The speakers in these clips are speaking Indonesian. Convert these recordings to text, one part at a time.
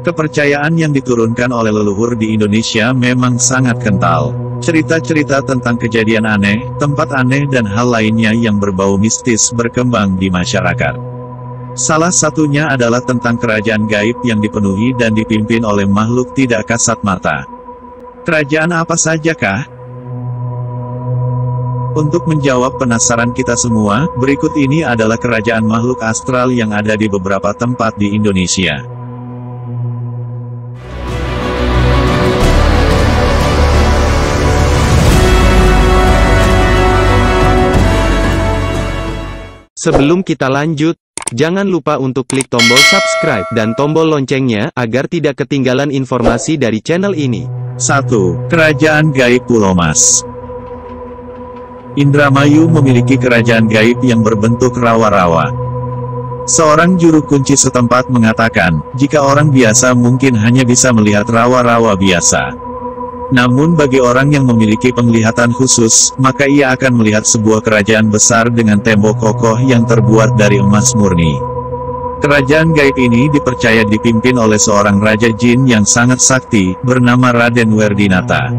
Kepercayaan yang diturunkan oleh leluhur di Indonesia memang sangat kental. Cerita-cerita tentang kejadian aneh, tempat aneh dan hal lainnya yang berbau mistis berkembang di masyarakat. Salah satunya adalah tentang kerajaan gaib yang dipenuhi dan dipimpin oleh makhluk tidak kasat mata. Kerajaan apa sajakah? Untuk menjawab penasaran kita semua, berikut ini adalah kerajaan makhluk astral yang ada di beberapa tempat di Indonesia. Sebelum kita lanjut, jangan lupa untuk klik tombol subscribe dan tombol loncengnya agar tidak ketinggalan informasi dari channel ini. 1. Kerajaan Gaib Pulau Mas. Indramayu memiliki kerajaan gaib yang berbentuk rawa-rawa. Seorang juru kunci setempat mengatakan, jika orang biasa mungkin hanya bisa melihat rawa-rawa biasa. Namun bagi orang yang memiliki penglihatan khusus, maka ia akan melihat sebuah kerajaan besar dengan tembok kokoh yang terbuat dari emas murni. Kerajaan gaib ini dipercaya dipimpin oleh seorang raja jin yang sangat sakti, bernama Raden Werdinata.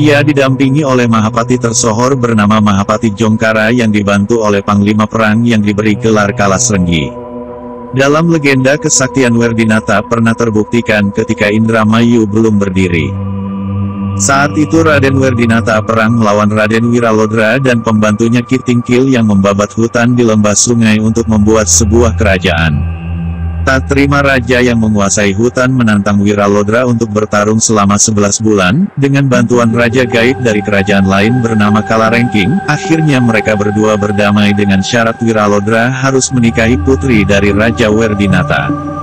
Ia didampingi oleh Mahapati tersohor bernama Mahapati Jongkara yang dibantu oleh panglima perang yang diberi gelar Kalasrenggi. Dalam legenda kesaktian Werdinata pernah terbuktikan ketika Indramayu belum berdiri. Saat itu Raden Werdinata perang melawan Raden Wiralodra dan pembantunya Ki Tingkil yang membabat hutan di lembah sungai untuk membuat sebuah kerajaan. Tak terima raja yang menguasai hutan menantang Wiralodra untuk bertarung selama 11 bulan, dengan bantuan raja gaib dari kerajaan lain bernama Kalarengking, akhirnya mereka berdua berdamai dengan syarat Wiralodra harus menikahi putri dari Raja Werdinata.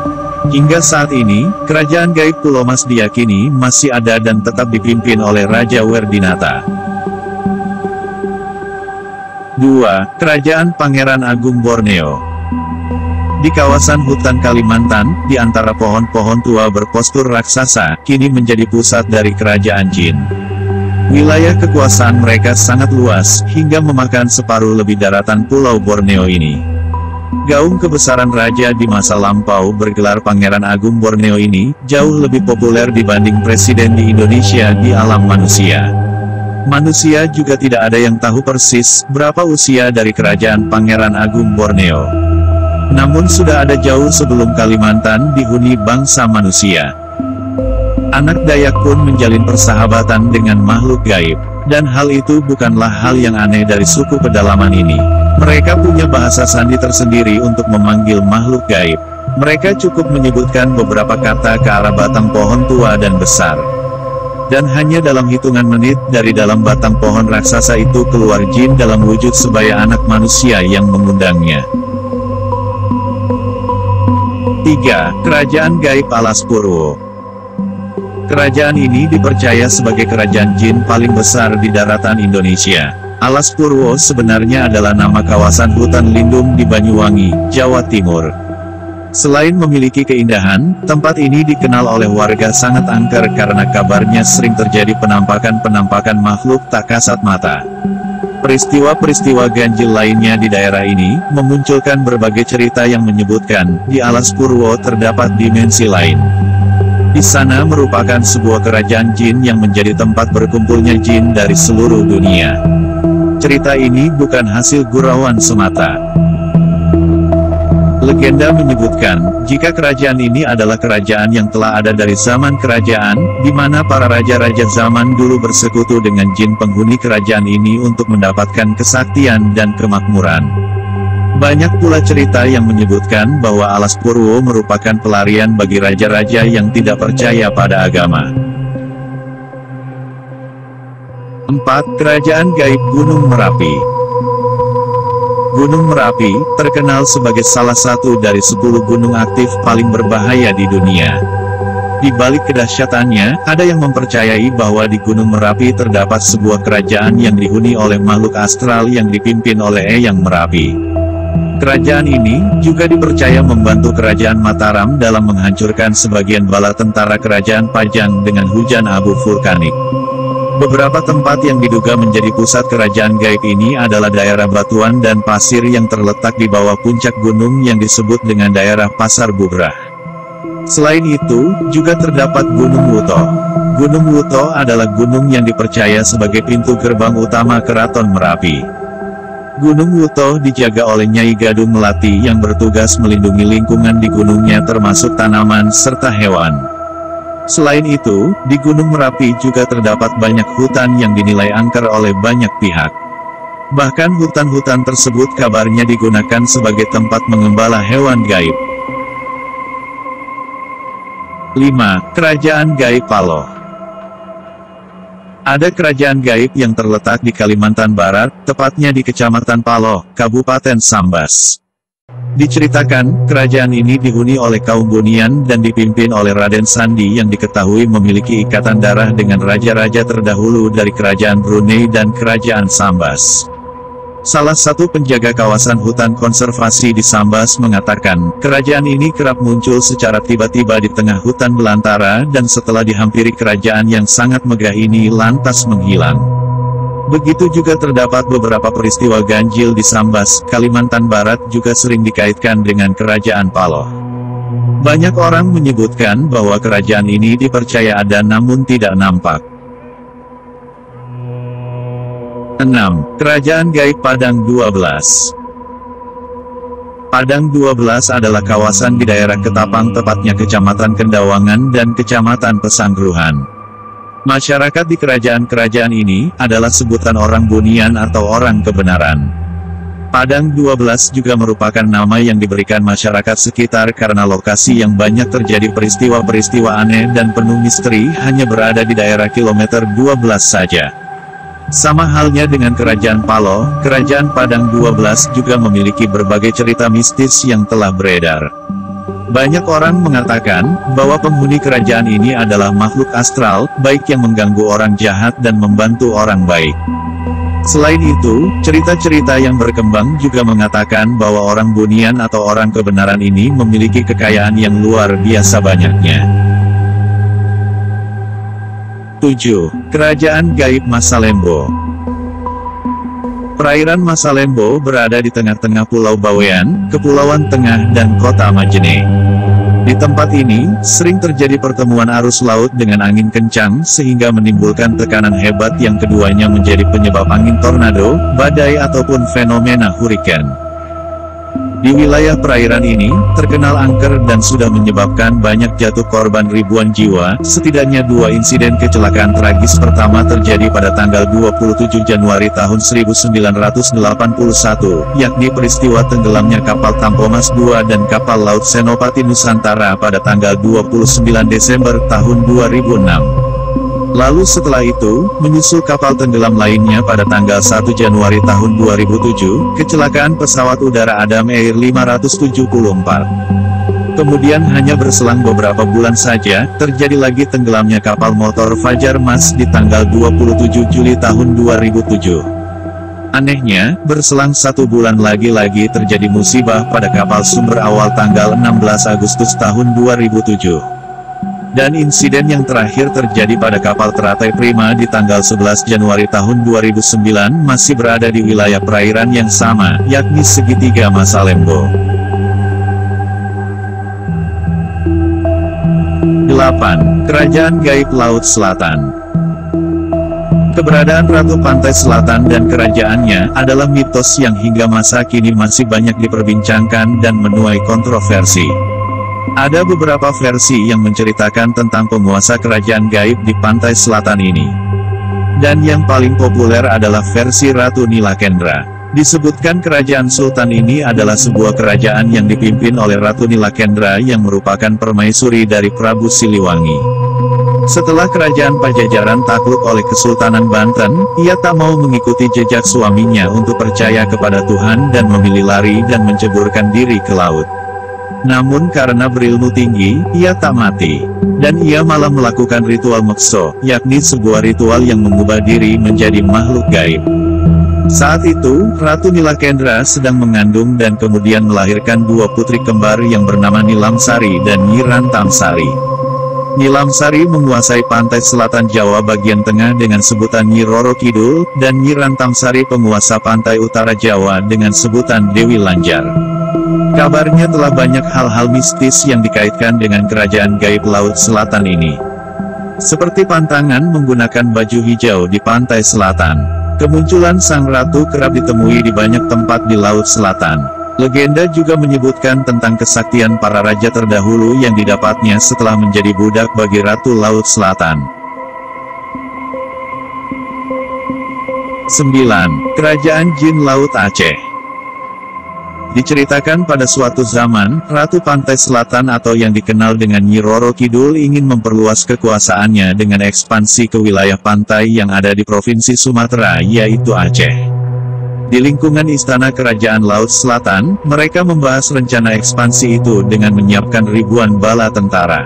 Hingga saat ini, kerajaan gaib Pulau Mas diyakini masih ada dan tetap dipimpin oleh Raja Werdinata. 2. Kerajaan Pangeran Agung Borneo. Di kawasan hutan Kalimantan, di antara pohon-pohon tua berpostur raksasa, kini menjadi pusat dari kerajaan jin. Wilayah kekuasaan mereka sangat luas, hingga memakan separuh lebih daratan Pulau Borneo ini. Gaung kebesaran raja di masa lampau bergelar Pangeran Agung Borneo ini, jauh lebih populer dibanding presiden di Indonesia di alam manusia. Manusia juga tidak ada yang tahu persis, berapa usia dari kerajaan Pangeran Agung Borneo. Namun sudah ada jauh sebelum Kalimantan dihuni bangsa manusia. Anak Dayak pun menjalin persahabatan dengan makhluk gaib. Dan hal itu bukanlah hal yang aneh dari suku pedalaman ini. Mereka punya bahasa sandi tersendiri untuk memanggil makhluk gaib. Mereka cukup menyebutkan beberapa kata ke arah batang pohon tua dan besar. Dan hanya dalam hitungan menit, dari dalam batang pohon raksasa itu keluar jin dalam wujud sebaya anak manusia yang mengundangnya. 3. Kerajaan Gaib Alas Purwo. Kerajaan ini dipercaya sebagai kerajaan jin paling besar di daratan Indonesia. Alas Purwo sebenarnya adalah nama kawasan hutan lindung di Banyuwangi, Jawa Timur. Selain memiliki keindahan, tempat ini dikenal oleh warga sangat angker karena kabarnya sering terjadi penampakan-penampakan makhluk tak kasat mata. Peristiwa-peristiwa ganjil lainnya di daerah ini, memunculkan berbagai cerita yang menyebutkan, di Alas Purwo terdapat dimensi lain. Di sana merupakan sebuah kerajaan jin yang menjadi tempat berkumpulnya jin dari seluruh dunia. Cerita ini bukan hasil gurauan semata. Legenda menyebutkan, jika kerajaan ini adalah kerajaan yang telah ada dari zaman kerajaan, di mana para raja-raja zaman dulu bersekutu dengan jin penghuni kerajaan ini untuk mendapatkan kesaktian dan kemakmuran. Banyak pula cerita yang menyebutkan bahwa Alas Purwo merupakan pelarian bagi raja-raja yang tidak percaya pada agama. 4. Kerajaan Gaib Gunung Merapi. Gunung Merapi, terkenal sebagai salah satu dari 10 gunung aktif paling berbahaya di dunia. Di balik kedahsyatannya, ada yang mempercayai bahwa di Gunung Merapi terdapat sebuah kerajaan yang dihuni oleh makhluk astral yang dipimpin oleh Eyang Merapi. Kerajaan ini juga dipercaya membantu kerajaan Mataram dalam menghancurkan sebagian bala tentara kerajaan Pajang dengan hujan abu vulkanik. Beberapa tempat yang diduga menjadi pusat kerajaan gaib ini adalah daerah batuan dan pasir yang terletak di bawah puncak gunung yang disebut dengan daerah Pasar Bubrah. Selain itu, juga terdapat Gunung Wuto. Gunung Wuto adalah gunung yang dipercaya sebagai pintu gerbang utama Keraton Merapi. Gunung Wuto dijaga oleh Nyai Gadung Melati yang bertugas melindungi lingkungan di gunungnya termasuk tanaman serta hewan. Selain itu, di Gunung Merapi juga terdapat banyak hutan yang dinilai angker oleh banyak pihak. Bahkan hutan-hutan tersebut kabarnya digunakan sebagai tempat mengembala hewan gaib. 5. Kerajaan Gaib Paloh. Ada kerajaan gaib yang terletak di Kalimantan Barat, tepatnya di Kecamatan Paloh, Kabupaten Sambas. Diceritakan, kerajaan ini dihuni oleh kaum Bunian dan dipimpin oleh Raden Sandi yang diketahui memiliki ikatan darah dengan raja-raja terdahulu dari Kerajaan Brunei dan Kerajaan Sambas. Salah satu penjaga kawasan hutan konservasi di Sambas mengatakan, kerajaan ini kerap muncul secara tiba-tiba di tengah hutan belantara dan setelah dihampiri kerajaan yang sangat megah ini lantas menghilang. Begitu juga terdapat beberapa peristiwa ganjil di Sambas, Kalimantan Barat juga sering dikaitkan dengan Kerajaan Paloh. Banyak orang menyebutkan bahwa kerajaan ini dipercaya ada namun tidak nampak. 6. Kerajaan Gaib Padang 12. Padang 12 adalah kawasan di daerah Ketapang tepatnya Kecamatan Kendawangan dan Kecamatan Pesanggruhan. Masyarakat di kerajaan-kerajaan ini adalah sebutan orang Bunian atau orang kebenaran. Padang 12 juga merupakan nama yang diberikan masyarakat sekitar karena lokasi yang banyak terjadi peristiwa-peristiwa aneh dan penuh misteri hanya berada di daerah kilometer 12 saja. Sama halnya dengan Kerajaan Paloh, Kerajaan Padang 12 juga memiliki berbagai cerita mistis yang telah beredar. Banyak orang mengatakan bahwa penghuni kerajaan ini adalah makhluk astral, baik yang mengganggu orang jahat dan membantu orang baik. Selain itu, cerita-cerita yang berkembang juga mengatakan bahwa orang Bunian atau orang kebenaran ini memiliki kekayaan yang luar biasa banyaknya. 7. Kerajaan Gaib Masalembo. Perairan Masalembo berada di tengah-tengah Pulau Bawean, Kepulauan Tengah dan Kota Majene. Di tempat ini, sering terjadi pertemuan arus laut dengan angin kencang sehingga menimbulkan tekanan hebat yang keduanya menjadi penyebab angin tornado, badai ataupun fenomena hurrikan. Di wilayah perairan ini, terkenal angker dan sudah menyebabkan banyak jatuh korban ribuan jiwa. Setidaknya 2 insiden kecelakaan tragis pertama terjadi pada tanggal 27 Januari tahun 1981, yakni peristiwa tenggelamnya kapal Tampomas II dan kapal laut Senopati Nusantara pada tanggal 29 Desember tahun 2006. Lalu setelah itu, menyusul kapal tenggelam lainnya pada tanggal 1 Januari tahun 2007, kecelakaan pesawat udara Adam Air 574. Kemudian hanya berselang beberapa bulan saja, terjadi lagi tenggelamnya kapal motor Fajar Mas di tanggal 27 Juli tahun 2007. Anehnya, berselang 1 bulan lagi terjadi musibah pada kapal Sumber Awal tanggal 16 Agustus tahun 2007. Dan insiden yang terakhir terjadi pada kapal Teratai Prima di tanggal 11 Januari tahun 2009 masih berada di wilayah perairan yang sama, yakni segitiga Masalembo. 8. Kerajaan Gaib Laut Selatan. Keberadaan Ratu Pantai Selatan dan kerajaannya adalah mitos yang hingga masa kini masih banyak diperbincangkan dan menuai kontroversi. Ada beberapa versi yang menceritakan tentang penguasa kerajaan gaib di pantai selatan ini. Dan yang paling populer adalah versi Ratu Nilakendra. Disebutkan kerajaan sultan ini adalah sebuah kerajaan yang dipimpin oleh Ratu Nilakendra yang merupakan permaisuri dari Prabu Siliwangi. Setelah kerajaan Pajajaran takluk oleh Kesultanan Banten, ia tak mau mengikuti jejak suaminya untuk percaya kepada Tuhan dan memilih lari dan menceburkan diri ke laut. Namun karena berilmu tinggi, ia tak mati. Dan ia malah melakukan ritual mekso, yakni sebuah ritual yang mengubah diri menjadi makhluk gaib. Saat itu, Ratu Nilakendra sedang mengandung dan kemudian melahirkan 2 putri kembar yang bernama Nilamsari dan Nyi Rantamsari. Nilamsari menguasai pantai selatan Jawa bagian tengah dengan sebutan Nyi Roro Kidul, dan Nyi Rantamsari penguasa pantai utara Jawa dengan sebutan Dewi Lanjar. Kabarnya telah banyak hal-hal mistis yang dikaitkan dengan kerajaan gaib Laut Selatan ini. Seperti pantangan menggunakan baju hijau di pantai selatan. Kemunculan sang ratu kerap ditemui di banyak tempat di Laut Selatan. Legenda juga menyebutkan tentang kesaktian para raja terdahulu yang didapatnya setelah menjadi budak bagi Ratu Laut Selatan. 9. Kerajaan Jin Laut Aceh. Diceritakan pada suatu zaman, Ratu Pantai Selatan atau yang dikenal dengan Nyi Roro Kidul ingin memperluas kekuasaannya dengan ekspansi ke wilayah pantai yang ada di Provinsi Sumatera, yaitu Aceh. Di lingkungan Istana Kerajaan Laut Selatan, mereka membahas rencana ekspansi itu dengan menyiapkan ribuan bala tentara.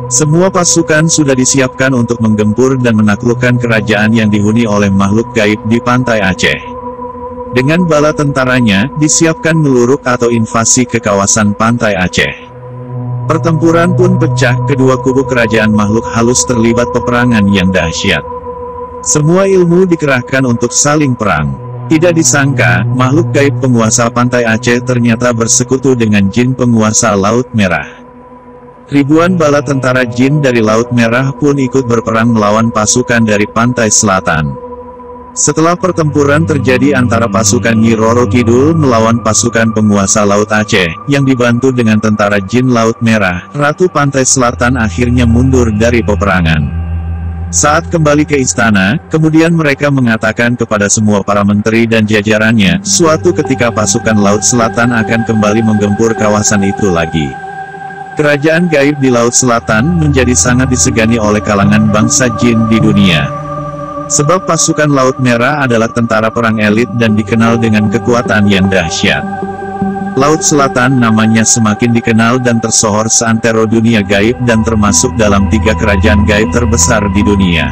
Semua pasukan sudah disiapkan untuk menggempur dan menaklukkan kerajaan yang dihuni oleh makhluk gaib di pantai Aceh. Dengan bala tentaranya, disiapkan meluruk atau invasi ke kawasan pantai Aceh. Pertempuran pun pecah, kedua kubu kerajaan makhluk halus terlibat peperangan yang dahsyat. Semua ilmu dikerahkan untuk saling perang. Tidak disangka, makhluk gaib penguasa pantai Aceh ternyata bersekutu dengan jin penguasa Laut Merah. Ribuan bala tentara jin dari Laut Merah pun ikut berperang melawan pasukan dari pantai selatan. Setelah pertempuran terjadi antara pasukan Nyi Roro Kidul melawan pasukan penguasa Laut Aceh, yang dibantu dengan tentara jin Laut Merah, Ratu Pantai Selatan akhirnya mundur dari peperangan. Saat kembali ke istana, kemudian mereka mengatakan kepada semua para menteri dan jajarannya, suatu ketika pasukan Laut Selatan akan kembali menggempur kawasan itu lagi. Kerajaan gaib di Laut Selatan menjadi sangat disegani oleh kalangan bangsa jin di dunia. Sebab pasukan Laut Merah adalah tentara perang elit dan dikenal dengan kekuatan yang dahsyat. Laut Selatan namanya semakin dikenal dan tersohor seantero dunia gaib dan termasuk dalam 3 kerajaan gaib terbesar di dunia.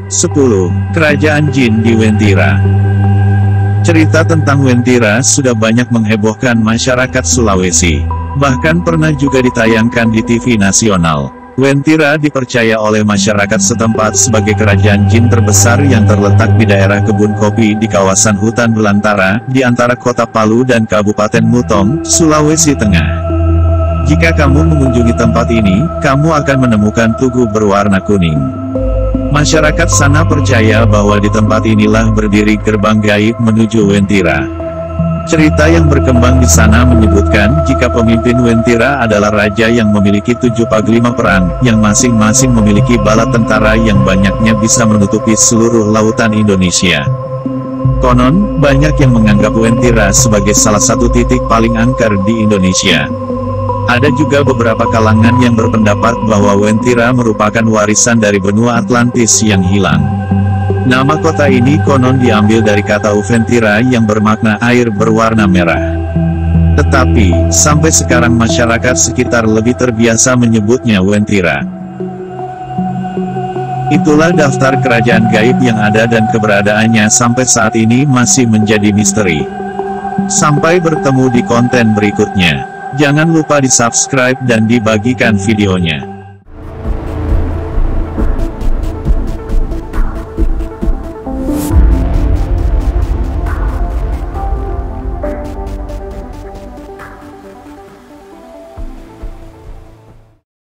10. Kerajaan Jin di Wentira. Cerita tentang Wentira sudah banyak menghebohkan masyarakat Sulawesi. Bahkan pernah juga ditayangkan di TV nasional. Wentira dipercaya oleh masyarakat setempat sebagai kerajaan jin terbesar yang terletak di daerah kebun kopi di kawasan hutan belantara, di antara kota Palu dan Kabupaten Mutong, Sulawesi Tengah. Jika kamu mengunjungi tempat ini, kamu akan menemukan tugu berwarna kuning. Masyarakat sana percaya bahwa di tempat inilah berdiri gerbang gaib menuju Wentira. Cerita yang berkembang di sana menyebutkan jika pemimpin Wentira adalah raja yang memiliki 7 panglima perang, yang masing-masing memiliki bala tentara yang banyaknya bisa menutupi seluruh lautan Indonesia. Konon, banyak yang menganggap Wentira sebagai salah satu titik paling angker di Indonesia. Ada juga beberapa kalangan yang berpendapat bahwa Wentira merupakan warisan dari benua Atlantis yang hilang. Nama kota ini konon diambil dari kata Uventira yang bermakna air berwarna merah. Tetapi, sampai sekarang masyarakat sekitar lebih terbiasa menyebutnya Wentira. Itulah daftar kerajaan gaib yang ada dan keberadaannya sampai saat ini masih menjadi misteri. Sampai bertemu di konten berikutnya. Jangan lupa di subscribe dan dibagikan videonya.